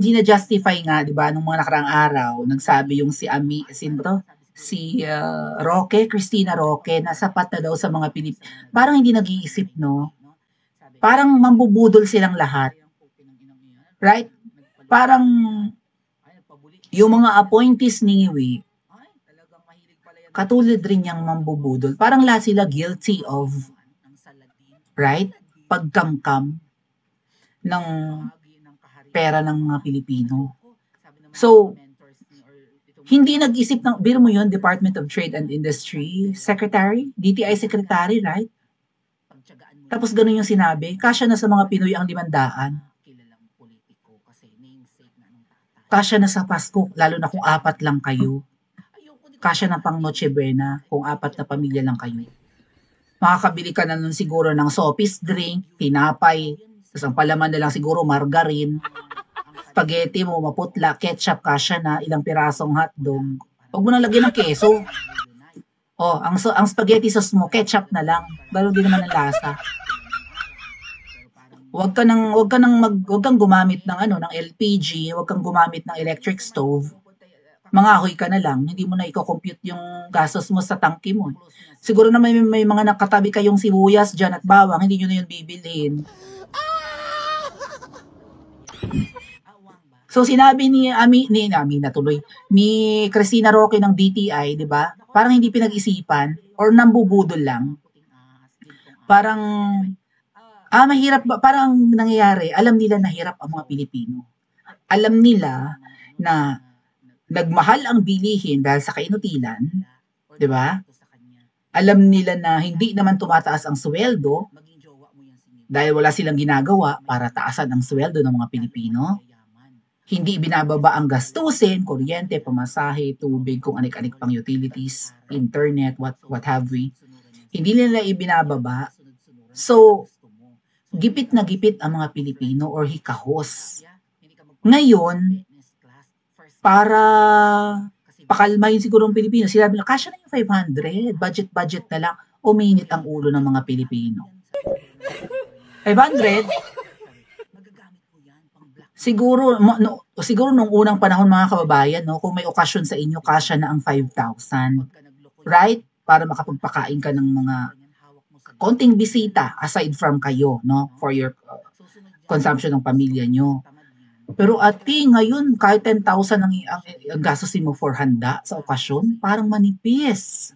hindi na-justify nga, 'di ba, nung mga nakaraang araw, nagsabi yung si sino 'to? Si, Roque, Cristina Roque, na sapat na daw sa mga parang hindi nag-iisip, 'no? Parang mambubudol silang lahat, right? Parang yung mga appointees ni Wee, katulad rin niyang mambubudol. Parang lahat sila guilty of, right? Pagkamkam ng pera ng mga Pilipino. So, hindi nag-isip ng, biro mo yun, Department of Trade and Industry Secretary, DTI Secretary, right? Tapos ganun yung sinabi, kasya na sa mga Pinoy ang 500. Kasya na sa Pasko, lalo na kung 4 lang kayo. Kasya na pang Noche Buena, kung 4 na pamilya lang kayo. Makakabili ka na nun siguro ng sopis drink, tinapay, tapos ang palaman na lang siguro margarine, spaghetti mo, maputla, ketchup, kasya na, ilang pirasong hotdog. Huwag mo nang lagyan ng keso. Oh, ang spaghetti sauce mo, ketchup na lang. Gano'n din naman ang lasa. Huwag kang gumamit ng ng LPG, huwag kang gumamit ng electric stove. Mangahoy ka na lang, hindi mo na i-compute yung gastos mo sa tangke mo. Siguro na may mga nakatabi kayong sibuyas dyan at bawang, hindi nyo na yun bibilhin. So sinabi ni Cristina Roque ng DTI, 'di ba? Parang hindi pinag-isipan or nambubudol lang. Parang mahirap ba, parang nangyayari, alam nila na hirap ang mga Pilipino. Alam nila na nagmahal ang bilihin dahil sa kainutilan, 'di ba? Alam nila na hindi naman tumataas ang sweldo dahil wala silang ginagawa para taasan ang sweldo ng mga Pilipino. Hindi binababa ang gastusin, kuryente, pamasahe, tubig, kung anik-anik pang utilities, internet, what have we. Hindi nila ibinababa. So, gipit na gipit ang mga Pilipino or hikahos. Ngayon, para pakalmahin siguro ang Pilipino, sinabi na, kasya na yung 500, budget na lang, uminit ang ulo ng mga Pilipino. 500? Siguro nung unang panahon, mga kababayan, no, kung may okasyon sa inyo, kasya na ang 5,000. Right? Para makapagpakain ka ng mga konting bisita aside from kayo, no, for your consumption ng pamilya nyo. Pero ngayon, kahit 10,000 ang gastusin mo for handa sa okasyon, parang manipis.